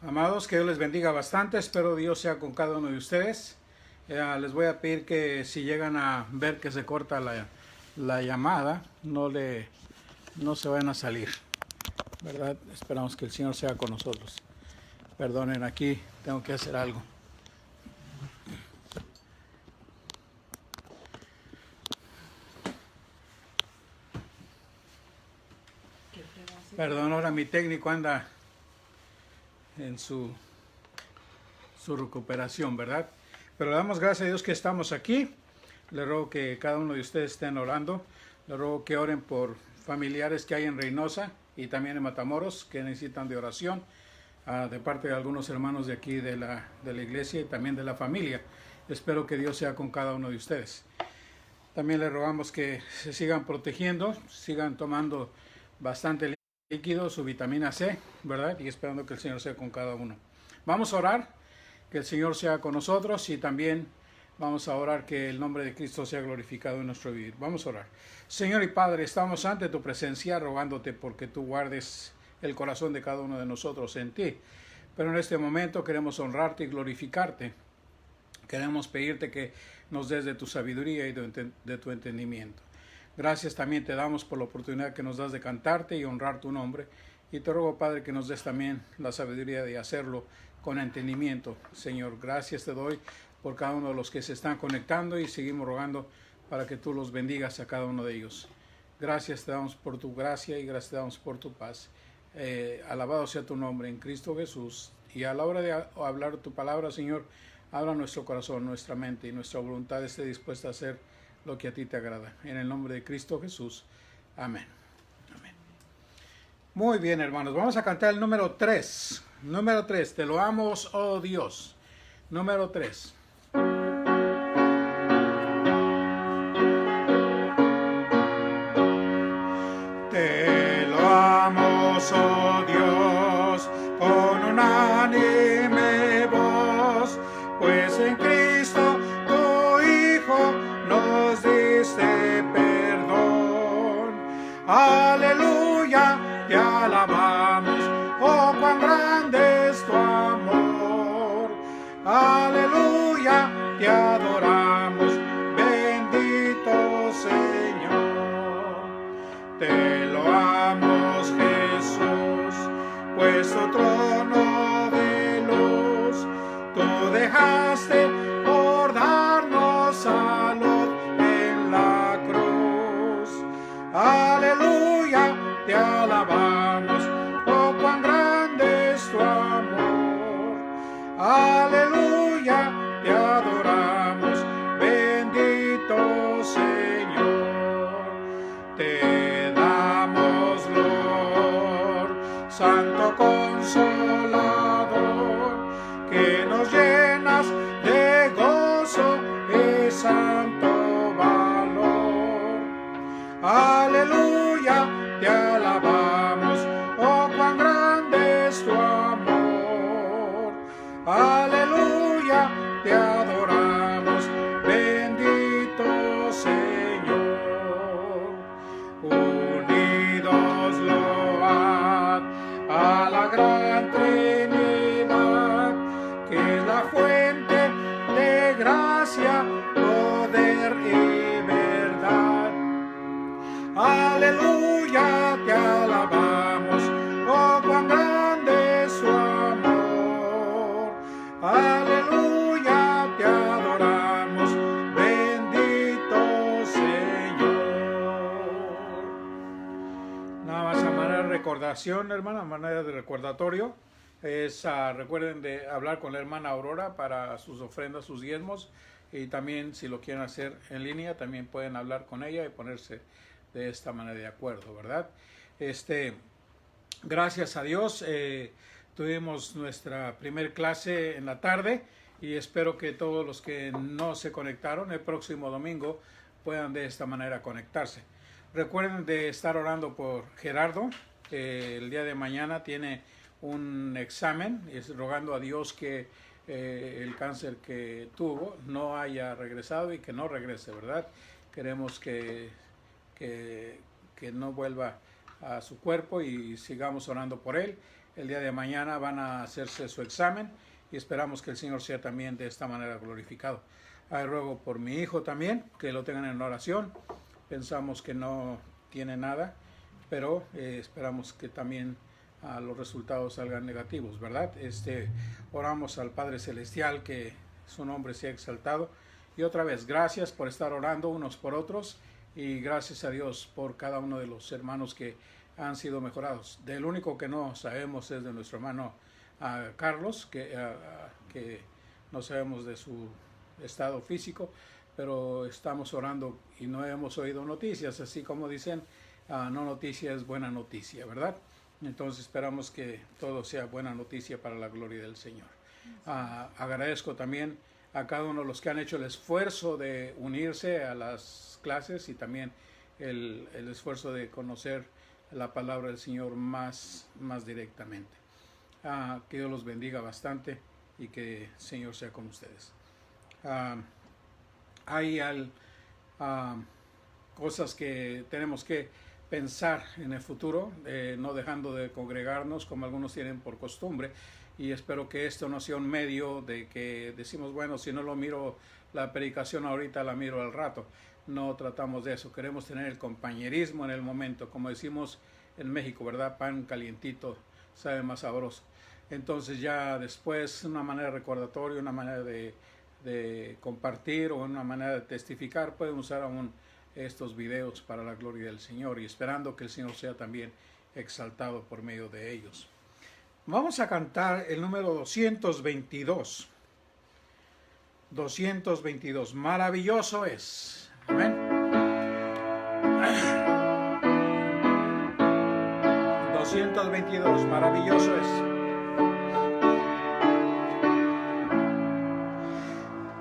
Amados, que Dios les bendiga bastante. Espero Dios sea con cada uno de ustedes. Les voy a pedir que si llegan a ver que se corta la llamada, no se vayan a salir, ¿verdad? Esperamos que el Señor sea con nosotros. Perdonen, aquí tengo que hacer algo. Perdón, ahora mi técnico anda en su recuperación, ¿verdad? Pero le damos gracias a Dios que estamos aquí. Le ruego que cada uno de ustedes estén orando. Le ruego que oren por familiares que hay en Reynosa y también en Matamoros que necesitan de oración, de parte de algunos hermanos de aquí de la iglesia y también de la familia. Espero que Dios sea con cada uno de ustedes. También le rogamos que se sigan protegiendo, sigan tomando bastante líquido, su vitamina C, ¿verdad? Y esperando que el Señor sea con cada uno. Vamos a orar, que el Señor sea con nosotros y también vamos a orar que el nombre de Cristo sea glorificado en nuestro vivir. Vamos a orar. Señor y Padre, estamos ante tu presencia rogándote porque tú guardes el corazón de cada uno de nosotros en ti. Pero en este momento queremos honrarte y glorificarte. Queremos pedirte que nos des de tu sabiduría y de tu entendimiento. Gracias también te damos por la oportunidad que nos das de cantarte y honrar tu nombre. Y te ruego, Padre, que nos des también la sabiduría de hacerlo con entendimiento. Señor, gracias te doy por cada uno de los que se están conectando y seguimos rogando para que tú los bendigas a cada uno de ellos. Gracias te damos por tu gracia y gracias te damos por tu paz. Alabado sea tu nombre en Cristo Jesús. Y a la hora de hablar tu palabra, Señor, abra nuestro corazón, nuestra mente y nuestra voluntad esté dispuesta a hacer lo que a ti te agrada. En el nombre de Cristo Jesús. Amén. Amén. Muy bien, hermanos. Vamos a cantar el número 3. Número 3. Te lo amo, oh Dios. Número 3. Te lo amo, oh Dios, con unánime voz, pues en Cristo tu Hijo nos diste perdón. Aleluya, te alabamos, oh cuán grande es tu amor. Aleluya, te adoramos, bendito Señor. Te loamos, Jesús, pues tu trono de luz tú dejaste por darnos salud en la cruz. Aleluya, te alabamos, oh cuán grande es tu amor. Aleluya, te adoramos, bendito Señor. Te damos Lord, Santo Consolador, que nos llenas de gozo y santo valor. Aleluya, te alabamos, oh cuán grande es tu amor. Aleluya, te adoramos, bendito Señor. Unidos load a la gran Trinidad, que es la fuente de gracia, poder y verdad. Aleluya, te alabamos, oh cuán grande es su amor. Aleluya, te adoramos, bendito Señor. Nada más a manera de recordación, hermana, a manera de recordatorio, recuerden de hablar con la hermana Aurora para sus ofrendas, sus diezmos, y también si lo quieren hacer en línea, también pueden hablar con ella y ponerse de esta manera de acuerdo, ¿verdad? Gracias a Dios, tuvimos nuestra primer clase en la tarde y espero que todos los que no se conectaron el próximo domingo puedan de esta manera conectarse. Recuerden de estar orando por Gerardo, el día de mañana tiene un examen, rogando a Dios que el cáncer que tuvo no haya regresado y que no regrese, ¿verdad? Queremos que no vuelva a su cuerpo y sigamos orando por él. El día de mañana van a hacerse su examen y esperamos que el Señor sea también de esta manera glorificado. Ruego por mi hijo también, que lo tengan en oración. Pensamos que no tiene nada, pero esperamos que también los resultados salgan negativos, ¿verdad? Oramos al Padre Celestial, que su nombre sea exaltado. Y otra vez, gracias por estar orando unos por otros y gracias a Dios por cada uno de los hermanos que han sido mejorados. Del único que no sabemos es de nuestro hermano Carlos, que no sabemos de su estado físico, pero estamos orando y no hemos oído noticias, así como dicen, no noticia es buena noticia, ¿verdad? Entonces esperamos que todo sea buena noticia para la gloria del Señor. Agradezco también a cada uno de los que han hecho el esfuerzo de unirse a las clases y también el esfuerzo de conocer la palabra del Señor más directamente. Que Dios los bendiga bastante y que el Señor sea con ustedes. Hay cosas que tenemos que pensar en el futuro, no dejando de congregarnos como algunos tienen por costumbre, y espero que esto no sea un medio de que decimos, bueno, si no lo miro la predicación ahorita, la miro al rato. No tratamos de eso, queremos tener el compañerismo en el momento, como decimos en México, ¿verdad? Pan calientito sabe más sabroso. Entonces ya después una manera recordatoria, una manera de compartir o una manera de testificar, pueden usar aún estos videos para la gloria del Señor y esperando que el Señor sea también exaltado por medio de ellos. Vamos a cantar el número 222. 222. Maravilloso es. Amén. 222. Maravilloso es.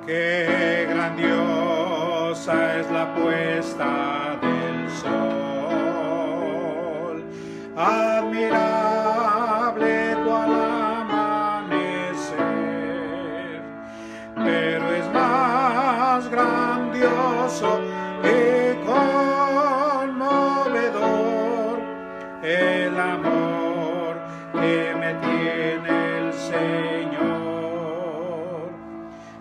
Qué grandiosa es la puesta del sol, admirable cual amanecer, pero es más grandioso y conmovedor el amor que me tiene el Señor.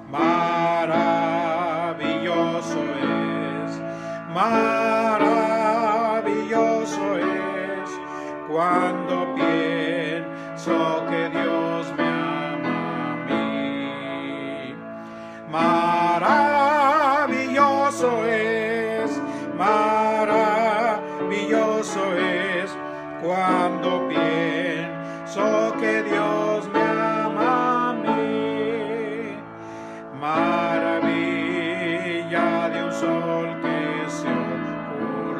Maravilloso es cuando pienso que Dios me ama a mí. Maravilloso es cuando pienso que Dios me ama a mí. Maravilla de un sol que se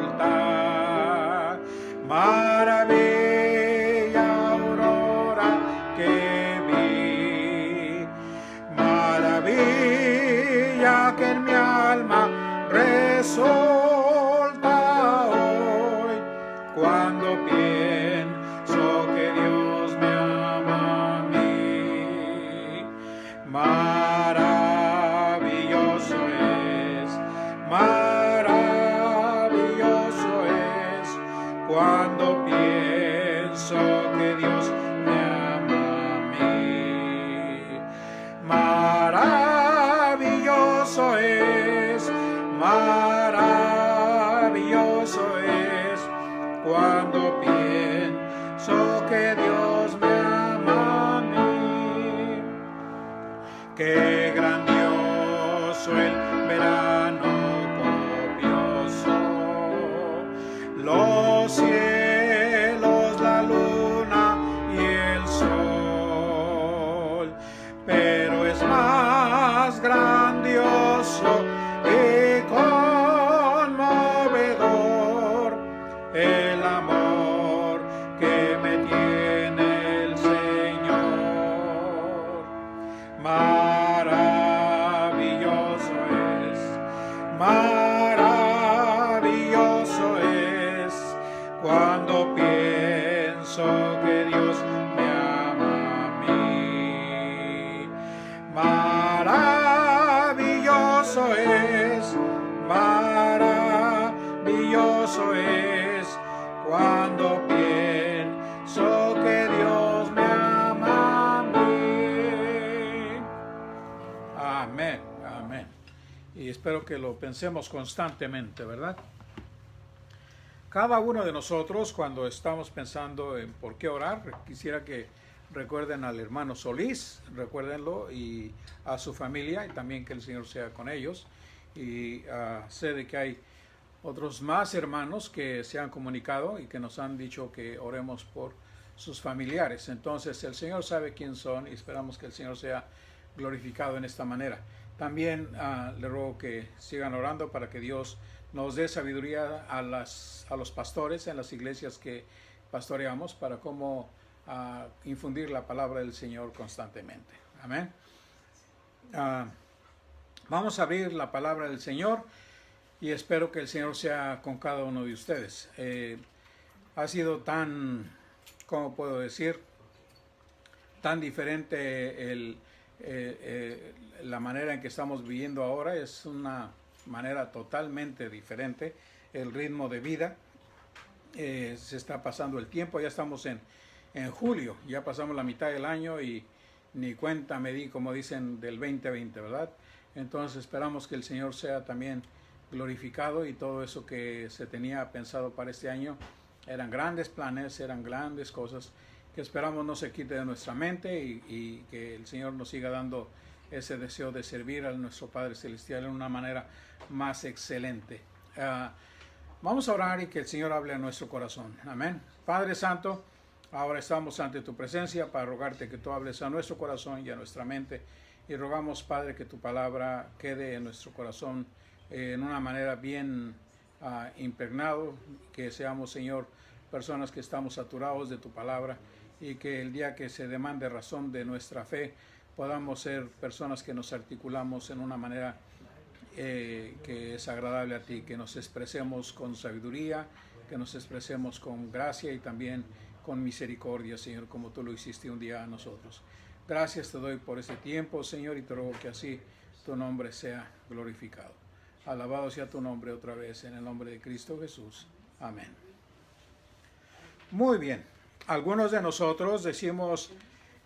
oculta, maravilla aurora que vi, maravilla que en mi alma resulta hoy cuando pienso que Dios me ama a mí. Maravilloso es cuando pienso que Dios me ama a mí. Maravilloso es cuando pienso que Dios me ama a mí. Qué grandioso el verano copioso, los cielos, la luna y el sol, pero es más grandioso y conmovedor el amor que me tiene el Señor. Maravilloso es cuando pienso que Dios me ama a mí. Maravilloso es cuando quiero que lo pensemos constantemente, ¿verdad? Cada uno de nosotros, cuando estamos pensando en por qué orar, quisiera que recuerden al hermano Solís, recuérdenlo, y a su familia, y también que el Señor sea con ellos. Y sé de que hay otros más hermanos que se han comunicado y que nos han dicho que oremos por sus familiares. Entonces el Señor sabe quién son y esperamos que el Señor sea glorificado en esta manera. También le ruego que sigan orando para que Dios nos dé sabiduría a los pastores en las iglesias que pastoreamos para cómo infundir la palabra del Señor constantemente. Amén. Vamos a abrir la palabra del Señor y espero que el Señor sea con cada uno de ustedes. Ha sido tan, ¿cómo puedo decir? Tan diferente la manera en que estamos viviendo ahora. Es una manera totalmente diferente. El ritmo de vida. Se está pasando el tiempo. Ya estamos en julio. Ya pasamos la mitad del año y ni cuenta me di, como dicen, del 2020, ¿verdad? Entonces esperamos que el Señor sea también glorificado y todo eso que se tenía pensado para este año eran grandes planes, eran grandes cosas que esperamos no se quite de nuestra mente y que el Señor nos siga dando ese deseo de servir a nuestro Padre Celestial en una manera más excelente. Vamos a orar y que el Señor hable a nuestro corazón. Amén. Padre Santo, ahora estamos ante tu presencia para rogarte que tú hables a nuestro corazón y a nuestra mente. Y rogamos, Padre, que tu palabra quede en nuestro corazón en una manera bien impregnado, que seamos, Señor, personas que estamos saturados de tu palabra y que el día que se demande razón de nuestra fe, podamos ser personas que nos articulamos en una manera que es agradable a ti, que nos expresemos con sabiduría, que nos expresemos con gracia y también con misericordia, Señor, como tú lo hiciste un día a nosotros. Gracias te doy por este tiempo, Señor, y te ruego que así tu nombre sea glorificado. Alabado sea tu nombre otra vez, en el nombre de Cristo Jesús. Amén. Muy bien. Algunos de nosotros decimos,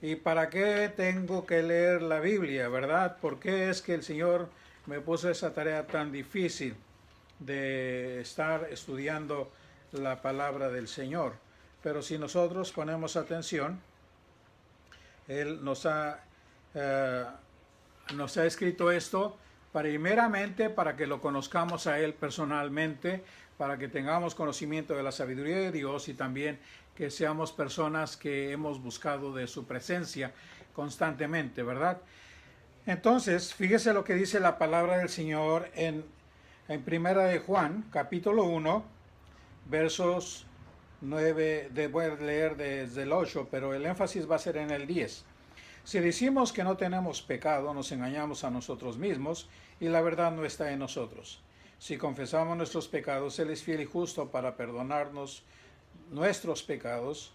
¿y para qué tengo que leer la Biblia, verdad? ¿Por qué es que el Señor me puso esa tarea tan difícil de estar estudiando la palabra del Señor? Pero si nosotros ponemos atención, Él nos ha escrito esto primeramente para que lo conozcamos a Él personalmente, para que tengamos conocimiento de la sabiduría de Dios y también que seamos personas que hemos buscado de su presencia constantemente, ¿verdad? Entonces, fíjese lo que dice la palabra del Señor en Primera de Juan, capítulo 1, versos 9, voy a leer desde el 8, pero el énfasis va a ser en el 10. Si decimos que no tenemos pecado, nos engañamos a nosotros mismos y la verdad no está en nosotros. Si confesamos nuestros pecados, Él es fiel y justo para perdonarnos nuestros pecados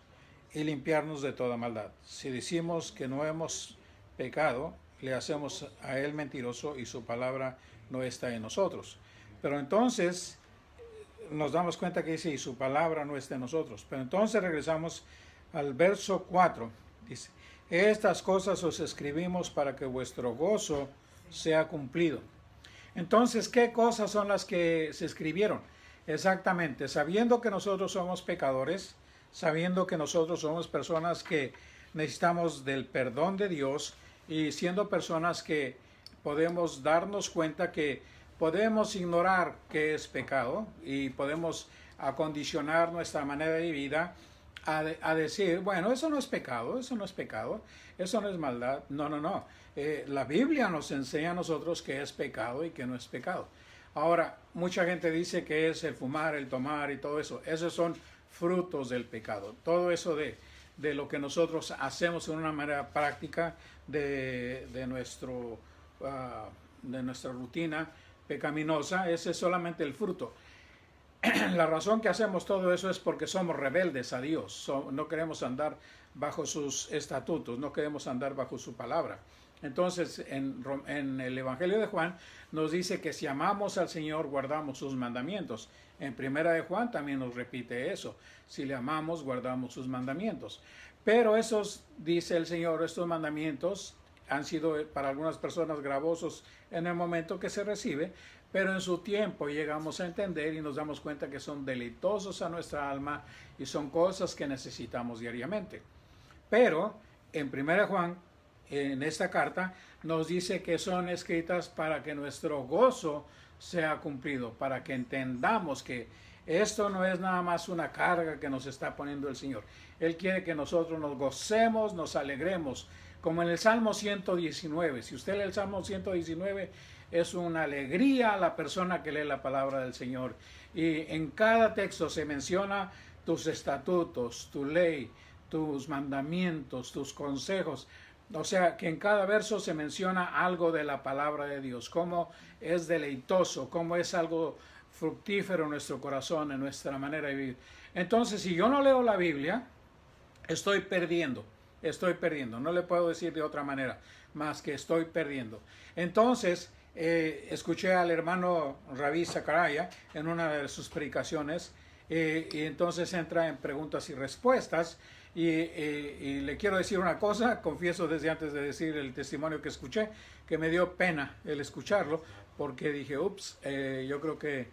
y limpiarnos de toda maldad. Si decimos que no hemos pecado, le hacemos a Él mentiroso y su palabra no está en nosotros. Pero entonces nos damos cuenta que dice, y su palabra no está en nosotros. Pero entonces regresamos al verso 4. Dice, estas cosas os escribimos para que vuestro gozo sea cumplido. Entonces, ¿qué cosas son las que se escribieron? Exactamente, sabiendo que nosotros somos pecadores, sabiendo que nosotros somos personas que necesitamos del perdón de Dios y siendo personas que podemos darnos cuenta que podemos ignorar qué es pecado y podemos acondicionar nuestra manera de vida a decir, bueno, eso no es pecado, eso no es pecado, eso no es maldad. No, no, no. La Biblia nos enseña a nosotros qué es pecado y qué no es pecado. Ahora, mucha gente dice que es el fumar, el tomar y todo eso. Esos son frutos del pecado. Todo eso de lo que nosotros hacemos en una manera práctica de nuestra rutina pecaminosa, ese es solamente el fruto. La razón que hacemos todo eso es porque somos rebeldes a Dios. No queremos andar bajo sus estatutos, no queremos andar bajo su palabra. Entonces, en el Evangelio de Juan nos dice que si amamos al Señor, guardamos sus mandamientos. En Primera de Juan también nos repite eso. Si le amamos, guardamos sus mandamientos. Pero esos, dice el Señor, estos mandamientos han sido para algunas personas gravosos en el momento que se recibe, pero en su tiempo llegamos a entender y nos damos cuenta que son deleitosos a nuestra alma y son cosas que necesitamos diariamente. Pero en 1 Juan, en esta carta, nos dice que son escritas para que nuestro gozo sea cumplido, para que entendamos que esto no es nada más una carga que nos está poniendo el Señor. Él quiere que nosotros nos gocemos, nos alegremos, como en el Salmo 119. Si usted lee el Salmo 119, es una alegría a la persona que lee la palabra del Señor. Y en cada texto se menciona tus estatutos, tu ley, tus mandamientos, tus consejos. O sea, que en cada verso se menciona algo de la palabra de Dios, cómo es deleitoso, cómo es algo fructífero en nuestro corazón, en nuestra manera de vivir. Entonces, si yo no leo la Biblia, estoy perdiendo, no le puedo decir de otra manera, más que estoy perdiendo. Entonces, escuché al hermano Ravi Zachariah en una de sus predicaciones, y entonces entra en preguntas y respuestas, y le quiero decir una cosa, confieso desde antes de decir el testimonio que escuché, que me dio pena el escucharlo, porque dije, ups, yo creo que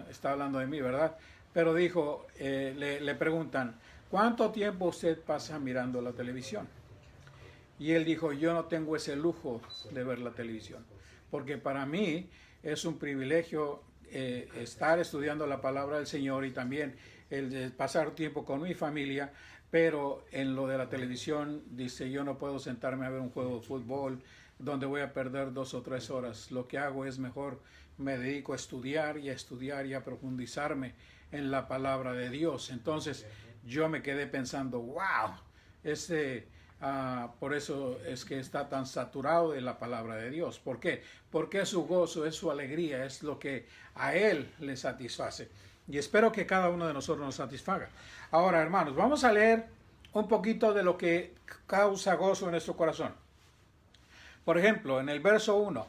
está hablando de mí, ¿verdad? Pero dijo, le preguntan, ¿cuánto tiempo usted pasa mirando la televisión? Y él dijo, yo no tengo ese lujo de ver la televisión, porque para mí es un privilegio estar estudiando la palabra del Señor y también el de pasar tiempo con mi familia, pero en lo de la televisión, dice, yo no puedo sentarme a ver un juego de fútbol donde voy a perder 2 o 3 horas. Lo que hago es mejor me dedico a estudiar y a profundizarme en la palabra de Dios. Entonces yo me quedé pensando, wow, por eso es que está tan saturado de la palabra de Dios. ¿Por qué? Porque es su gozo, es su alegría, es lo que a Él le satisface. Y espero que cada uno de nosotros nos satisfaga. Ahora, hermanos, vamos a leer un poquito de lo que causa gozo en nuestro corazón. Por ejemplo, en el verso 1,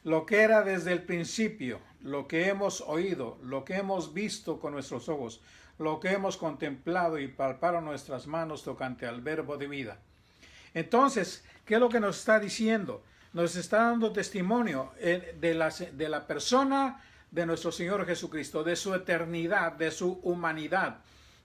lo que era desde el principio, lo que hemos oído, lo que hemos visto con nuestros ojos, lo que hemos contemplado y palparon nuestras manos tocante al verbo de vida. Entonces, ¿qué es lo que nos está diciendo? Nos está dando testimonio de la persona de nuestro Señor Jesucristo, de su eternidad, de su humanidad.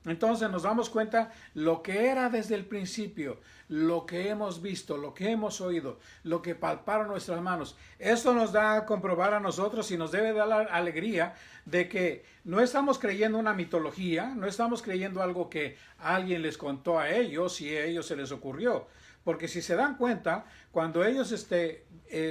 Entonces nos damos cuenta lo que era desde el principio, lo que hemos visto, lo que hemos oído, lo que palparon nuestras manos. Esto nos da a comprobar a nosotros y nos debe dar la alegría de que no estamos creyendo una mitología, no estamos creyendo algo que alguien les contó a ellos y a ellos se les ocurrió. Porque si se dan cuenta, cuando ellos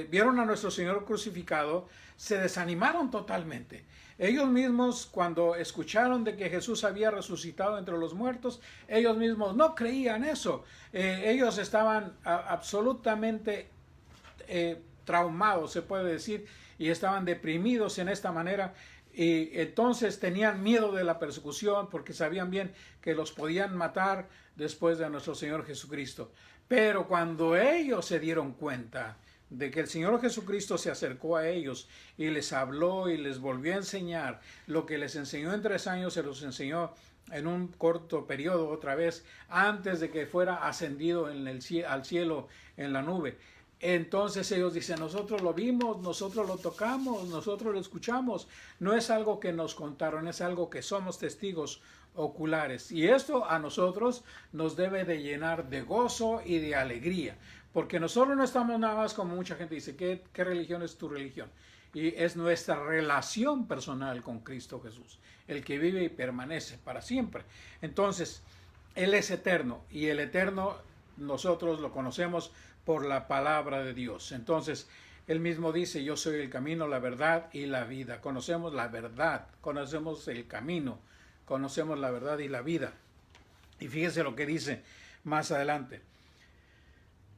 vieron a nuestro Señor crucificado, se desanimaron totalmente. Ellos mismos, cuando escucharon de que Jesús había resucitado entre los muertos, ellos mismos no creían eso. Ellos estaban absolutamente traumados, se puede decir, y estaban deprimidos en esta manera. Y entonces tenían miedo de la persecución porque sabían bien que los podían matar después de nuestro Señor Jesucristo. Pero cuando ellos se dieron cuenta de que el Señor Jesucristo se acercó a ellos y les habló y les volvió a enseñar lo que les enseñó en 3 años, se los enseñó en un corto periodo otra vez, antes de que fuera ascendido al cielo en la nube. Entonces ellos dicen, nosotros lo vimos, nosotros lo tocamos, nosotros lo escuchamos. No es algo que nos contaron, es algo que somos testigos oculares. Y esto a nosotros nos debe de llenar de gozo y de alegría. Porque nosotros no estamos nada más como mucha gente dice, ¿qué religión es tu religión? Y es nuestra relación personal con Cristo Jesús, el que vive y permanece para siempre. Entonces, Él es eterno y el eterno nosotros lo conocemos por la palabra de Dios. Entonces, Él mismo dice, yo soy el camino, la verdad y la vida. Conocemos la verdad, conocemos el camino, conocemos la verdad y la vida. Y fíjese lo que dice más adelante.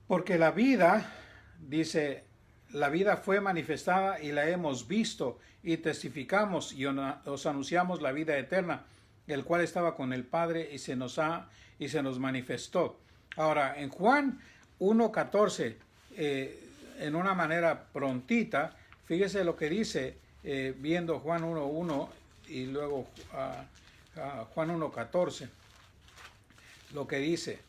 Porque la vida, dice, la vida fue manifestada y la hemos visto y testificamos y os anunciamos la vida eterna, el cual estaba con el Padre y se nos manifestó. Ahora, en Juan 1:14, en una manera prontita, fíjese lo que dice, viendo Juan 1:1 y luego Juan 1:14, lo que dice,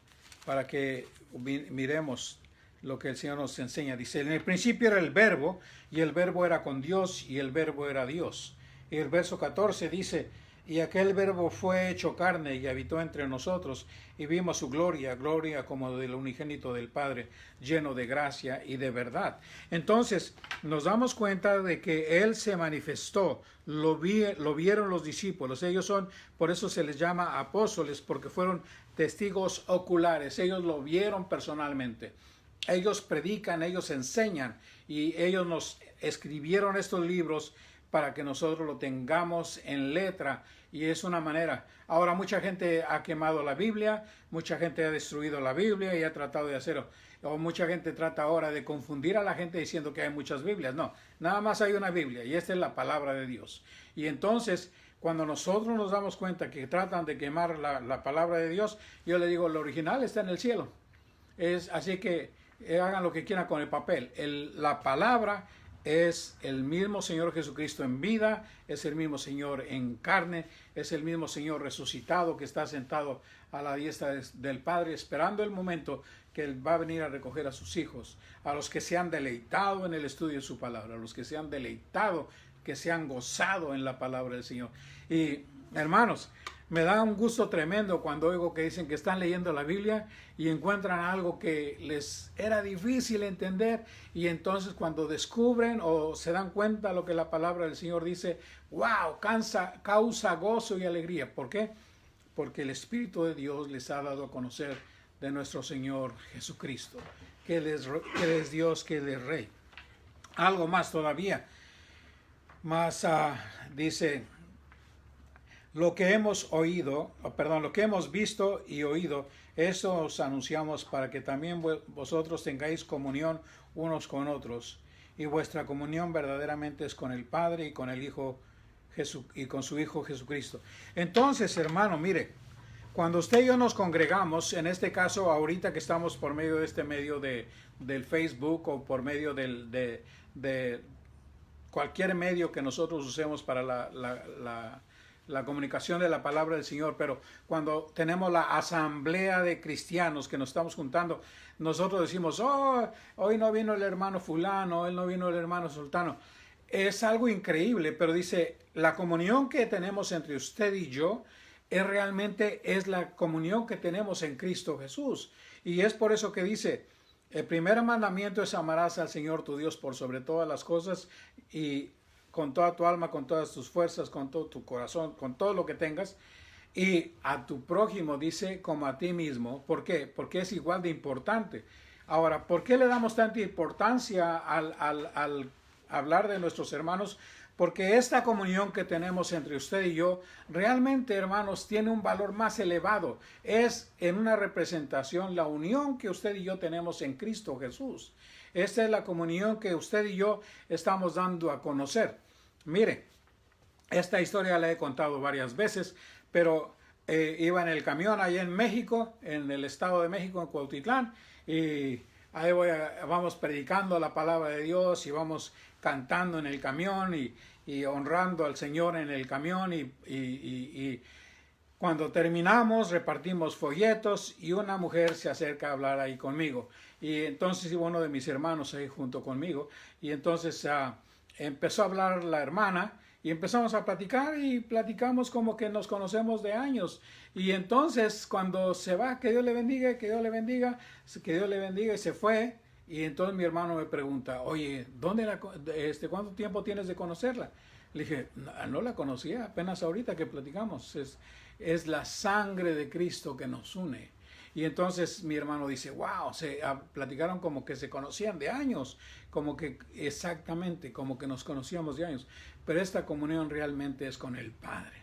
para que miremos lo que el Señor nos enseña. Dice, en el principio era el verbo, y el verbo era con Dios, y el verbo era Dios. Y el verso 14 dice, y aquel verbo fue hecho carne y habitó entre nosotros, y vimos su gloria, gloria como del unigénito del Padre, lleno de gracia y de verdad. Entonces, nos damos cuenta de que Él se manifestó, lo vieron los discípulos. Ellos son, por eso se les llama apóstoles, porque fueron testigos oculares. Ellos lo vieron personalmente. Ellos predican, ellos enseñan, y ellos nos escribieron estos libros para que nosotros lo tengamos en letra, y es una manera. Ahora mucha gente ha quemado la Biblia, mucha gente ha destruido la Biblia y ha tratado de hacerlo, o mucha gente trata ahora de confundir a la gente diciendo que hay muchas Biblias. No, nada más hay una Biblia, y esta es la palabra de Dios. Y entonces, cuando nosotros nos damos cuenta que tratan de quemar la palabra de Dios, yo le digo, el original está en el cielo. Así que hagan lo que quieran con el papel. La palabra es el mismo Señor Jesucristo en vida, es el mismo Señor en carne, es el mismo Señor resucitado que está sentado a la diestra del Padre, esperando el momento que Él va a venir a recoger a sus hijos, a los que se han deleitado en el estudio de su palabra, a los que se han deleitado, que se han gozado en la palabra del Señor. Y hermanos, me da un gusto tremendo cuando oigo que dicen que están leyendo la Biblia y encuentran algo que les era difícil entender, y entonces cuando descubren o se dan cuenta lo que la palabra del Señor dice, wow, causa gozo y alegría. ¿Por qué? Porque el Espíritu de Dios les ha dado a conocer de nuestro Señor Jesucristo, que Él es Dios, que Él es Rey. Algo más todavía, más dice, lo que hemos visto y oído, eso os anunciamos para que también vosotros tengáis comunión unos con otros. Y vuestra comunión verdaderamente es con el Padre y con el Hijo y con su Hijo Jesucristo. Entonces, hermano, mire, cuando usted y yo nos congregamos, en este caso ahorita que estamos por medio de este medio del Facebook, o por medio de cualquier medio que nosotros usemos para la comunicación de la palabra del Señor, pero cuando tenemos la asamblea de cristianos que nos estamos juntando, nosotros decimos, oh, hoy no vino el hermano fulano, hoy no vino el hermano sultano. Es algo increíble, pero dice, la comunión que tenemos entre usted y yo realmente es la comunión que tenemos en Cristo Jesús. Y es por eso que dice, el primer mandamiento es amarás al Señor tu Dios por sobre todas las cosas, y con toda tu alma, con todas tus fuerzas, con todo tu corazón, con todo lo que tengas, y a tu prójimo, dice, como a ti mismo. ¿Por qué? Porque es igual de importante. Ahora, ¿por qué le damos tanta importancia al hablar de nuestros hermanos? Porque esta comunión que tenemos entre usted y yo, realmente, hermanos, tiene un valor más elevado. Es en una representación la unión que usted y yo tenemos en Cristo Jesús. Esta es la comunión que usted y yo estamos dando a conocer. Mire, esta historia la he contado varias veces, pero iba en el camión allá en México, en el estado de México, en Cuautitlán, y ahí vamos predicando la palabra de Dios y vamos cantando en el camión y honrando al Señor en el camión, y cuando terminamos repartimos folletos y una mujer se acerca a hablar ahí conmigo, y entonces iba uno de mis hermanos ahí junto conmigo, y entonces empezó a hablar la hermana y empezamos a platicar y platicamos como que nos conocemos de años. Y entonces cuando se va, que Dios le bendiga, que Dios le bendiga, que Dios le bendiga, y se fue. Y entonces mi hermano me pregunta, oye, ¿cuánto tiempo tienes de conocerla? Le dije, no la conocía, apenas ahorita que platicamos. Es la sangre de Cristo que nos une. Y entonces mi hermano dice, wow, platicaron como que se conocían de años, como que exactamente, como que nos conocíamos de años. Pero esta comunión realmente es con el Padre.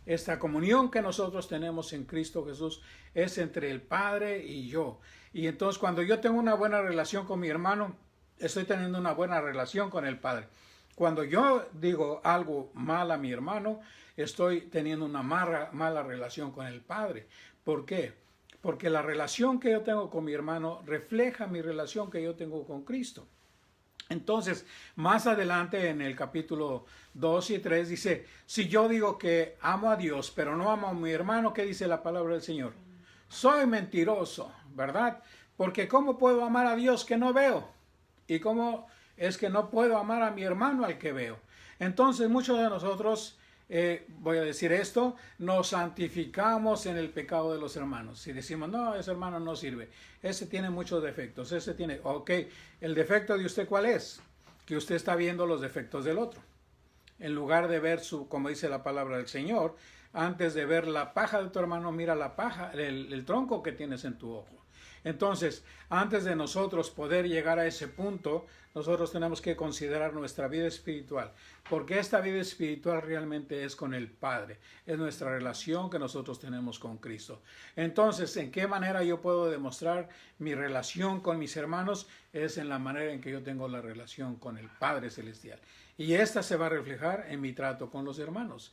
Esta comunión que nosotros tenemos en Cristo Jesús es entre el Padre y yo. Y entonces cuando yo tengo una buena relación con mi hermano, estoy teniendo una buena relación con el Padre. Cuando yo digo algo mal a mi hermano, estoy teniendo una mala relación con el Padre. ¿Por qué? Porque la relación que yo tengo con mi hermano refleja mi relación que yo tengo con Cristo. Entonces, más adelante en el capítulo 2 y 3 dice, si yo digo que amo a Dios, pero no amo a mi hermano, ¿qué dice la palabra del Señor? Soy mentiroso, ¿verdad? Porque ¿cómo puedo amar a Dios que no veo? ¿Y cómo es que no puedo amar a mi hermano al que veo? Entonces muchos de nosotros, voy a decir esto, nos santificamos en el pecado de los hermanos. Si decimos, no, ese hermano no sirve, ese tiene muchos defectos, ese tiene, ok, ¿el defecto de usted cuál es? Que usted está viendo los defectos del otro. En lugar de ver como dice la palabra del Señor, antes de ver la paja de tu hermano, mira la paja, el tronco que tienes en tu ojo. Entonces, antes de nosotros poder llegar a ese punto, nosotros tenemos que considerar nuestra vida espiritual, porque esta vida espiritual realmente es con el Padre, es nuestra relación que nosotros tenemos con Cristo. Entonces, ¿en qué manera yo puedo demostrar mi relación con mis hermanos? Es en la manera en que yo tengo la relación con el Padre Celestial. Y esta se va a reflejar en mi trato con los hermanos.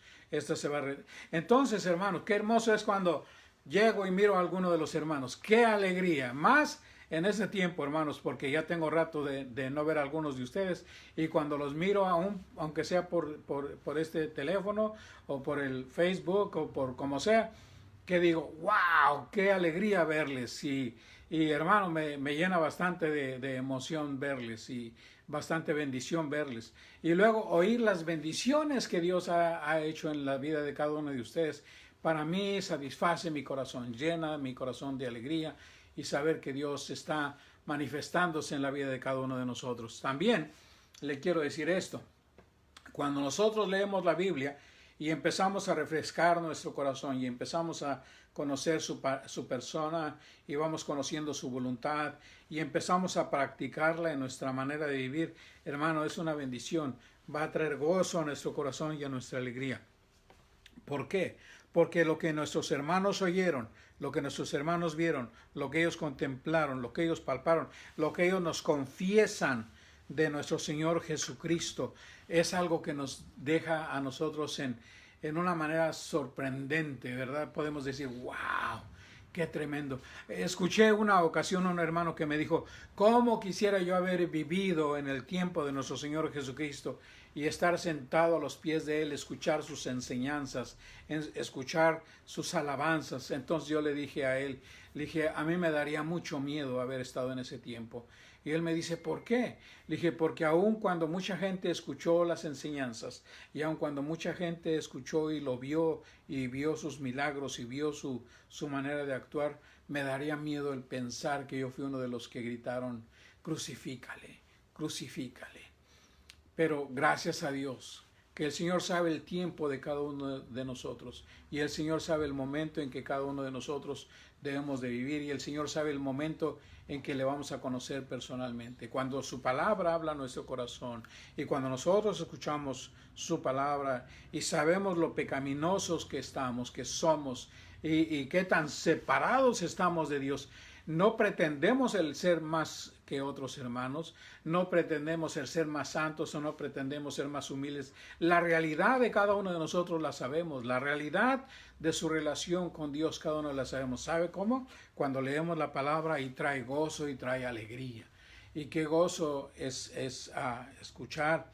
Entonces, hermanos, qué hermoso es cuando llego y miro a alguno de los hermanos. ¡Qué alegría! Más en ese tiempo, hermanos, porque ya tengo rato de no ver a algunos de ustedes. Y cuando los miro, aunque sea por este teléfono o por el Facebook o por como sea, que digo, wow, qué alegría verles. Y hermano, me llena bastante de emoción verles y bastante bendición verles. Y luego oír las bendiciones que Dios ha hecho en la vida de cada uno de ustedes. Para mí satisface mi corazón, llena mi corazón de alegría y saber que Dios está manifestándose en la vida de cada uno de nosotros. También le quiero decir esto, cuando nosotros leemos la Biblia y empezamos a refrescar nuestro corazón y empezamos a conocer su persona y vamos conociendo su voluntad y empezamos a practicarla en nuestra manera de vivir, hermano, es una bendición, va a traer gozo a nuestro corazón y a nuestra alegría. ¿Por qué? Porque lo que nuestros hermanos oyeron, lo que nuestros hermanos vieron, lo que ellos contemplaron, lo que ellos palparon, lo que ellos nos confiesan de nuestro Señor Jesucristo, es algo que nos deja a nosotros en una manera sorprendente, ¿verdad? Podemos decir, wow, qué tremendo. Escuché una ocasión a un hermano que me dijo, ¿cómo quisiera yo haber vivido en el tiempo de nuestro Señor Jesucristo y estar sentado a los pies de Él, escuchar sus enseñanzas, escuchar sus alabanzas? Entonces yo le dije a él, a mí me daría mucho miedo haber estado en ese tiempo. Y él me dice, ¿por qué? Le dije, porque aun cuando mucha gente escuchó las enseñanzas y aun cuando mucha gente escuchó y lo vio y vio sus milagros y vio su manera de actuar, me daría miedo el pensar que yo fui uno de los que gritaron, crucifícale, crucifícale. Pero gracias a Dios, que el Señor sabe el tiempo de cada uno de nosotros y el Señor sabe el momento en que cada uno de nosotros debemos de vivir y el Señor sabe el momento en que le vamos a conocer personalmente. Cuando su palabra habla a nuestro corazón y cuando nosotros escuchamos su palabra y sabemos lo pecaminosos que estamos, que somos y qué tan separados estamos de Dios, no pretendemos el ser más que otros hermanos, no pretendemos el ser más santos o no pretendemos ser más humildes. La realidad de cada uno de nosotros la sabemos, la realidad de su relación con Dios cada uno la sabemos. ¿Sabe cómo? Cuando leemos la palabra y trae gozo y trae alegría. Y qué gozo es escuchar,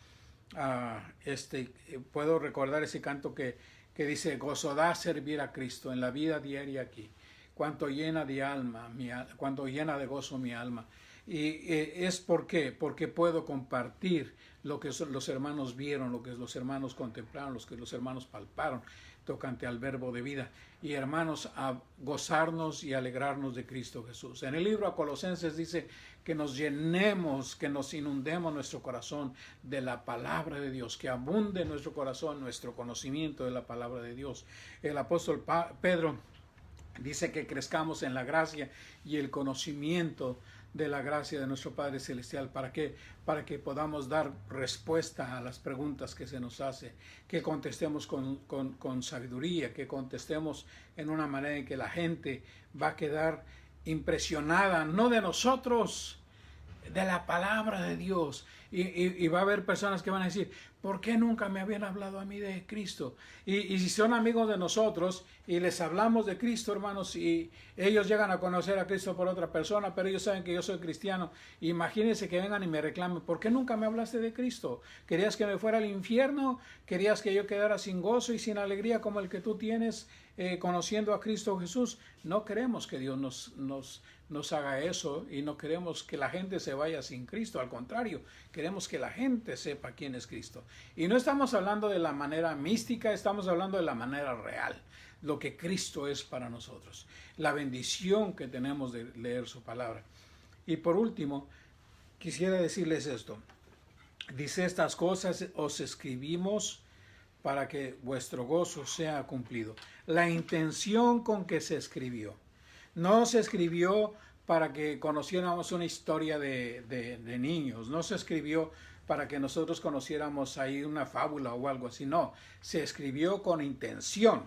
puedo recordar ese canto que dice, gozo da servir a Cristo en la vida diaria aquí. Cuánto llena de alma, cuánto llena de gozo mi alma. Y es ¿por qué? Porque puedo compartir lo que los hermanos vieron, lo que los hermanos contemplaron, lo que los hermanos palparon tocante al verbo de vida. Y hermanos, a gozarnos y alegrarnos de Cristo Jesús. En el libro a Colosenses dice que nos llenemos, que nos inundemos nuestro corazón de la palabra de Dios, que abunde en nuestro corazón nuestro conocimiento de la palabra de Dios. El apóstol Pedro dice que crezcamos en la gracia y el conocimiento de la gracia de nuestro Padre Celestial. ¿Para qué? Para que podamos dar respuesta a las preguntas que se nos hace, que contestemos con sabiduría, que contestemos en una manera en que la gente va a quedar impresionada, no de nosotros, de la palabra de Dios. Y va a haber personas que van a decir, ¿Por qué nunca me habían hablado a mí de Cristo? Y si son amigos de nosotros y les hablamos de Cristo, hermanos, y ellos llegan a conocer a Cristo por otra persona, pero ellos saben que yo soy cristiano, imagínense que vengan y me reclamen, ¿por qué nunca me hablaste de Cristo? ¿Querías que me fuera al infierno? ¿Querías que yo quedara sin gozo y sin alegría como el que tú tienes conociendo a Cristo Jesús? No queremos que Dios nos haga eso, y no queremos que la gente se vaya sin Cristo. Al contrario, queremos que la gente sepa quién es Cristo. Y no estamos hablando de la manera mística, estamos hablando de la manera real, lo que Cristo es para nosotros, la bendición que tenemos de leer su palabra. Y por último, quisiera decirles esto. Dice: estas cosas os escribimos para que vuestro gozo sea cumplido. La intención con que se escribió. No se escribió para que conociéramos una historia de niños. No se escribió para que nosotros conociéramos ahí una fábula o algo así. No, se escribió con intención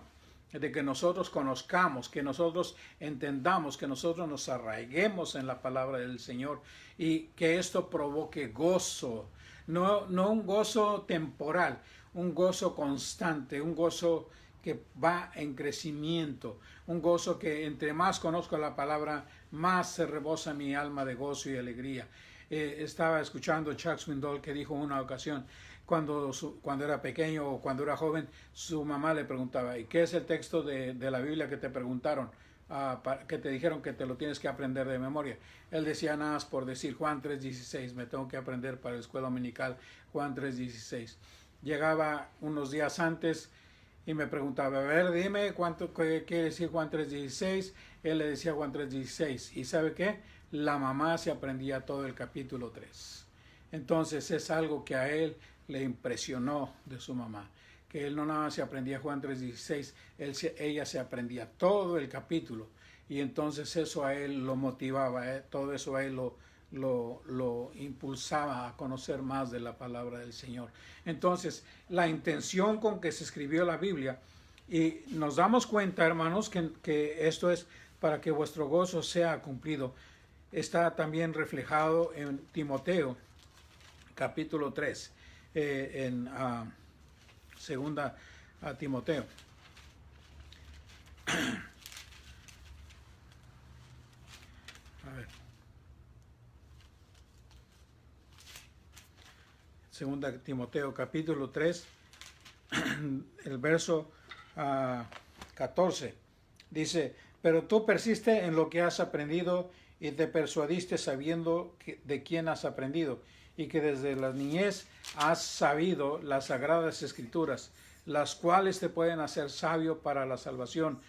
de que nosotros conozcamos, que nosotros entendamos, que nosotros nos arraiguemos en la palabra del Señor y que esto provoque gozo. No un gozo temporal, un gozo constante, un gozo que va en crecimiento, un gozo que entre más conozco la palabra, más se rebosa mi alma de gozo y alegría. Estaba escuchando Chuck Swindoll, que dijo en una ocasión, cuando era pequeño o cuando era joven, su mamá le preguntaba: ¿y qué es el texto de la Biblia que te preguntaron? Que te dijeron que te lo tienes que aprender de memoria. Él decía nada más por decir Juan 3:16, me tengo que aprender para la escuela dominical Juan 3:16. Llegaba unos días antes y me preguntaba: a ver, dime qué quiere decir Juan 3:16. Él le decía Juan 3:16. ¿Y sabe qué? La mamá se aprendía todo el capítulo 3. Entonces es algo que a él le impresionó de su mamá, que él no nada más se aprendía Juan 3:16, ella se aprendía todo el capítulo, y entonces eso a él lo motivaba, todo eso a él lo impulsaba a conocer más de la palabra del Señor. Entonces, la intención con que se escribió la Biblia, y nos damos cuenta, hermanos, que esto es para que vuestro gozo sea cumplido, está también reflejado en Timoteo, capítulo 3, en segunda a Timoteo. A ver. Segunda Timoteo, capítulo 3, el verso 14. Dice: pero tú persiste en lo que has aprendido y te persuadiste sabiendo de quién has aprendido, y que desde la niñez has sabido las sagradas escrituras, las cuales te pueden hacer sabio para la salvación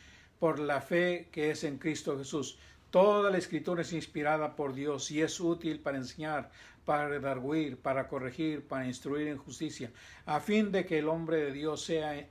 por la fe que es en Cristo Jesús. Toda la escritura es inspirada por Dios y es útil para enseñar, para redarguir, para corregir, para instruir en justicia, a fin de que el hombre de Dios sea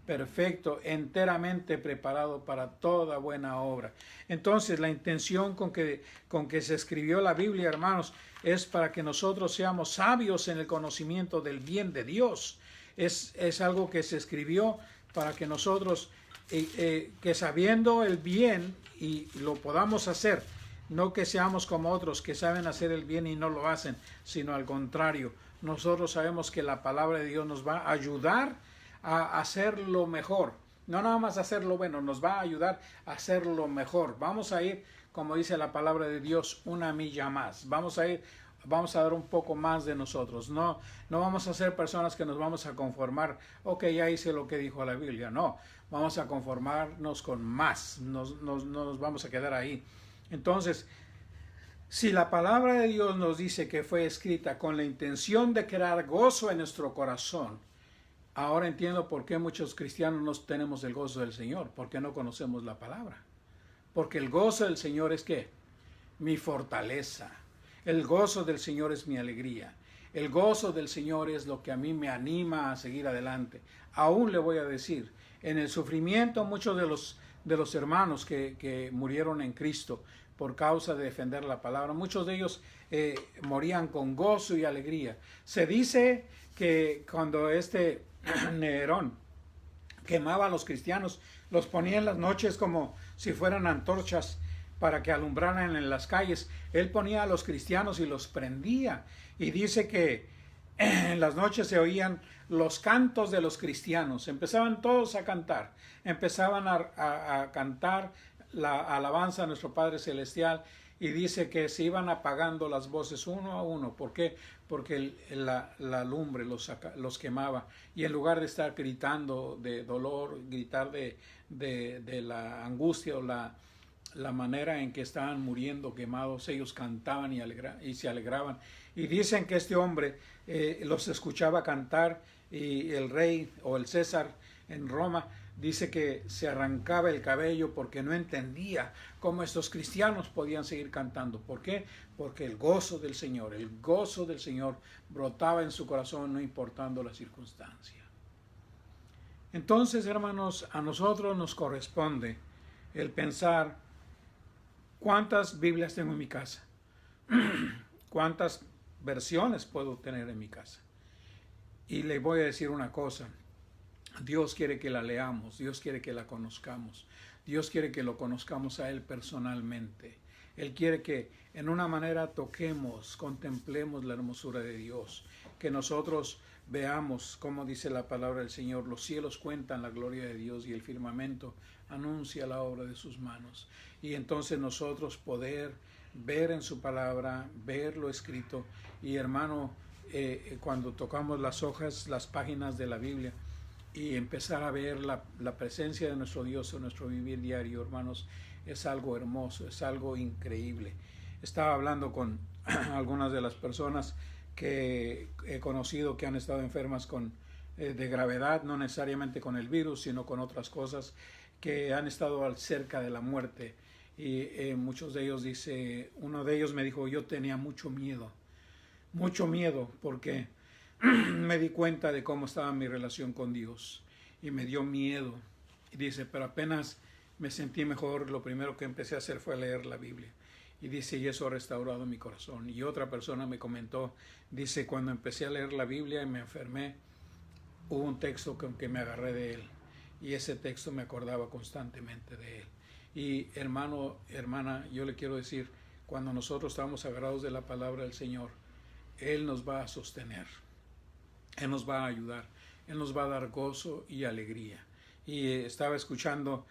perfecto, enteramente preparado para toda buena obra. Entonces, la intención con que se escribió la Biblia, hermanos, es para que nosotros seamos sabios en el conocimiento del bien de Dios. Es algo que se escribió para que nosotros, que sabiendo el bien y lo podamos hacer, no que seamos como otros que saben hacer el bien y no lo hacen, sino al contrario. Nosotros sabemos que la palabra de Dios nos va a ayudar a hacer lo mejor, no nada más hacer lo bueno, nos va a ayudar a hacer lo mejor. Vamos a ir, como dice la palabra de Dios, una milla más. Vamos a dar un poco más de nosotros. No vamos a ser personas que nos vamos a conformar, ok, ya hice lo que dijo la Biblia. No, vamos a conformarnos con más, no nos vamos a quedar ahí. Entonces, si la palabra de Dios nos dice que fue escrita con la intención de crear gozo en nuestro corazón, ahora entiendo por qué muchos cristianos no tenemos el gozo del Señor, porque no conocemos la palabra. Porque el gozo del Señor es ¿qué? Mi fortaleza. El gozo del Señor es mi alegría. El gozo del Señor es lo que a mí me anima a seguir adelante. Aún le voy a decir, en el sufrimiento muchos de los hermanos que murieron en Cristo por causa de defender la palabra, muchos de ellos morían con gozo y alegría. Se dice que cuando Nerón quemaba a los cristianos, los ponía en las noches como si fueran antorchas para que alumbraran en las calles. Él ponía a los cristianos y los prendía. Y dice que en las noches se oían los cantos de los cristianos, empezaban todos a cantar, empezaban a cantar la alabanza a nuestro Padre Celestial, y dice que se iban apagando las voces uno a uno. ¿Por qué? Porque la lumbre los quemaba, y en lugar de estar gritando de dolor, gritar de la angustia o la manera en que estaban muriendo quemados, ellos cantaban y se alegraban. Y dicen que este hombre los escuchaba cantar, y el rey o el César en Roma dice que se arrancaba el cabello porque no entendía cómo estos cristianos podían seguir cantando. ¿Por qué? Porque el gozo del Señor brotaba en su corazón, no importando la circunstancia. Entonces, hermanos, a nosotros nos corresponde el pensar: ¿cuántas Biblias tengo en mi casa? ¿Cuántas versiones puedo tener en mi casa? Y le voy a decir una cosa: Dios quiere que la leamos, Dios quiere que la conozcamos, Dios quiere que lo conozcamos a Él personalmente. Él quiere que en una manera toquemos, contemplemos la hermosura de Dios, que nosotros veamos, como dice la palabra del Señor: los cielos cuentan la gloria de Dios y el firmamento anuncia la obra de sus manos. Y entonces nosotros poder ver en su palabra, ver lo escrito, y hermano, cuando tocamos las hojas, las páginas de la Biblia, y empezar a ver la presencia de nuestro Dios en nuestro vivir diario, hermanos, es algo hermoso, es algo increíble. Estaba hablando con algunas de las personas que he conocido que han estado enfermas de gravedad, no necesariamente con el virus, sino con otras cosas, que han estado cerca de la muerte. Y muchos de ellos, uno de ellos me dijo: yo tenía mucho miedo, porque me di cuenta de cómo estaba mi relación con Dios y me dio miedo. Y dice: pero apenas me sentí mejor, lo primero que empecé a hacer fue leer la Biblia. Y dice: y eso ha restaurado mi corazón. Y otra persona me comentó, dice: cuando empecé a leer la Biblia y me enfermé, hubo un texto con que me agarré de él, y ese texto me acordaba constantemente de él. Y hermano, hermana, yo le quiero decir, cuando nosotros estamos agarrados de la palabra del Señor, Él nos va a sostener, Él nos va a ayudar, Él nos va a dar gozo y alegría. Y estaba escuchando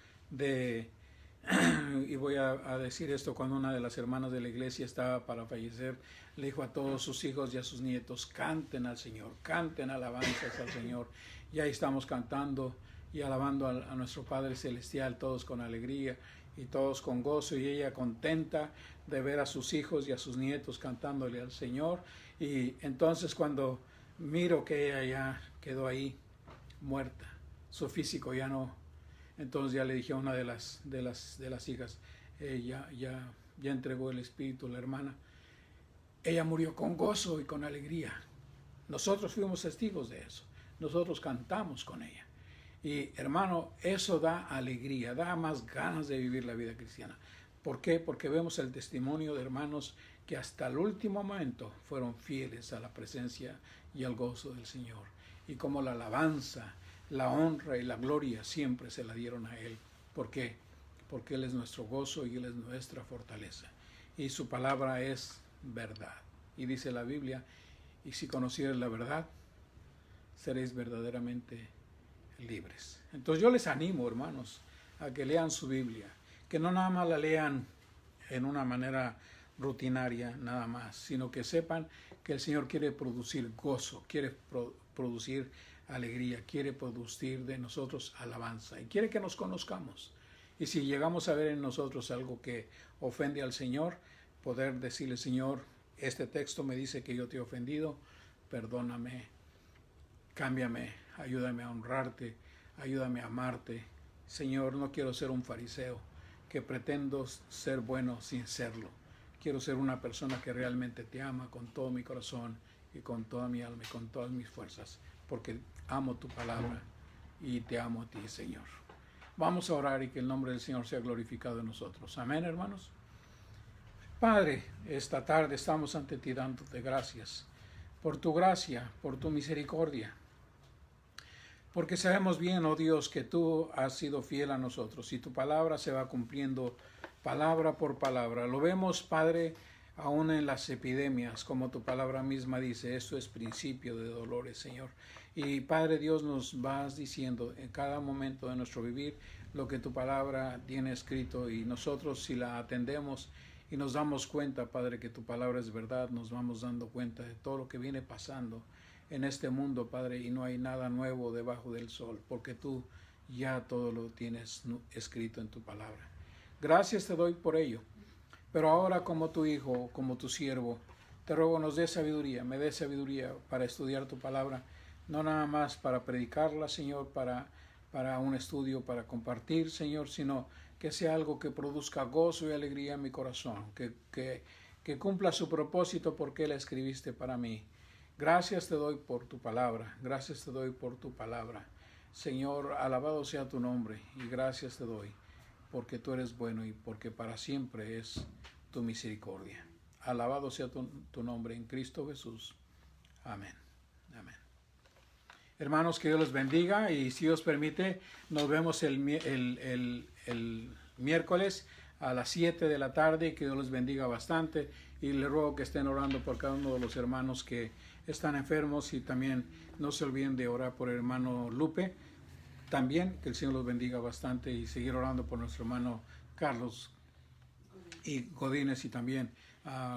y voy a decir esto: cuando una de las hermanas de la iglesia estaba para fallecer, le dijo a todos sus hijos y a sus nietos: canten al Señor, canten alabanzas al Señor. Y ahí estamos cantando y alabando a nuestro Padre Celestial, todos con alegría y todos con gozo, y ella contenta de ver a sus hijos y a sus nietos cantándole al Señor. Y entonces, cuando miro que ella ya quedó ahí muerta, su físico ya no, entonces ya le dije a una de las hijas: ya entregó el espíritu, la hermana. Ella murió con gozo y con alegría. Nosotros fuimos testigos de eso, nosotros cantamos con ella. Y hermano, eso da alegría, da más ganas de vivir la vida cristiana. ¿Por qué? Porque vemos el testimonio de hermanos que hasta el último momento fueron fieles a la presencia y al gozo del Señor. Y como la alabanza, la honra y la gloria siempre se la dieron a Él. ¿Por qué? Porque Él es nuestro gozo y Él es nuestra fortaleza. Y su palabra es verdad. Y dice la Biblia: y si conocieres la verdad, seréis verdaderamente libres. Entonces yo les animo, hermanos, a que lean su Biblia, que no nada más la lean en una manera rutinaria nada más, sino que sepan que el Señor quiere producir gozo, quiere producir alegría, quiere producir de nosotros alabanza, y quiere que nos conozcamos. Y si llegamos a ver en nosotros algo que ofende al Señor, poder decirle: Señor, este texto me dice que yo te he ofendido, perdóname, cámbiame, ayúdame a honrarte, ayúdame a amarte. Señor, no quiero ser un fariseo que pretendo ser bueno sin serlo. Quiero ser una persona que realmente te ama con todo mi corazón y con toda mi alma y con todas mis fuerzas, porque amo tu palabra y te amo a ti, Señor. Vamos a orar y que el nombre del Señor sea glorificado en nosotros. Amén, hermanos. Padre, esta tarde estamos ante ti dándote gracias por tu gracia, por tu misericordia, porque sabemos bien, oh Dios, que tú has sido fiel a nosotros y tu palabra se va cumpliendo palabra por palabra. Lo vemos, Padre, aún en las epidemias, como tu palabra misma dice, esto es principio de dolores, Señor. Y Padre Dios, nos vas diciendo en cada momento de nuestro vivir lo que tu palabra tiene escrito, y nosotros, si la atendemos y nos damos cuenta, Padre, que tu palabra es verdad, nos vamos dando cuenta de todo lo que viene pasando en este mundo, Padre, y no hay nada nuevo debajo del sol, porque tú ya todo lo tienes escrito en tu palabra. Gracias te doy por ello. Pero ahora, como tu hijo, como tu siervo, te ruego nos dé sabiduría, me dé sabiduría para estudiar tu palabra, no nada más para predicarla, Señor, para un estudio, para compartir, Señor, sino que sea algo que produzca gozo y alegría en mi corazón, que cumpla su propósito porque la escribiste para mí. Gracias te doy por tu palabra, gracias te doy por tu palabra. Señor, alabado sea tu nombre, y gracias te doy porque tú eres bueno y porque para siempre es tu misericordia. Alabado sea tu nombre en Cristo Jesús. Amén. Amén. Hermanos, que Dios los bendiga, y si Dios permite, nos vemos el miércoles a las 7 de la tarde. Que Dios los bendiga bastante, y les ruego que estén orando por cada uno de los hermanos que están enfermos, y también no se olviden de orar por el hermano Lupe. También que el Señor los bendiga bastante, y seguir orando por nuestro hermano Carlos y Godínez, y también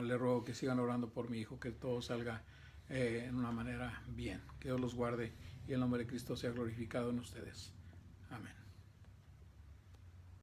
le ruego que sigan orando por mi hijo, que todo salga en una manera bien. Que Dios los guarde y el nombre de Cristo sea glorificado en ustedes. Amén.